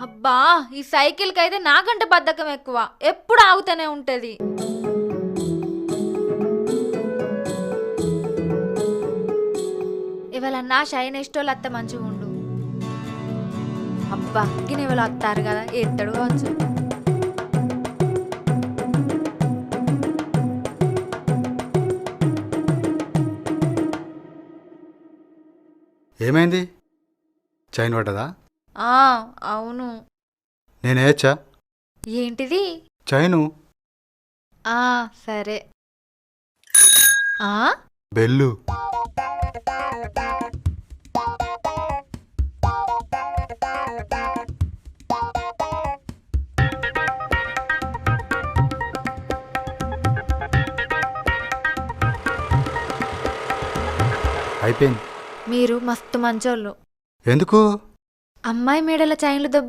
అబ్బా ఈ సైకిల్కి అయితే నాకంటే బద్ధకం ఎక్కువ, ఎప్పుడు ఆగుతూనే ఉంటది. ఇవాళన్నా షైన్ ఎస్టోళ్ళు అత్త మంచిగా ఉండు. అబ్బా గిన ఇవాళ వస్తారు కదా, ఎత్తడు కావచ్చు. ఏమైంది? చైన్ పడ్డదా? అవును. నేనేయచ్చా? ఏంటిది? చైను. సరే. బెల్లు. అయిపోయింది. మీరు మస్తు మంచోళ్ళు. ఎందుకు? అమ్మాయి మేడల చైన్లు దొబ్బ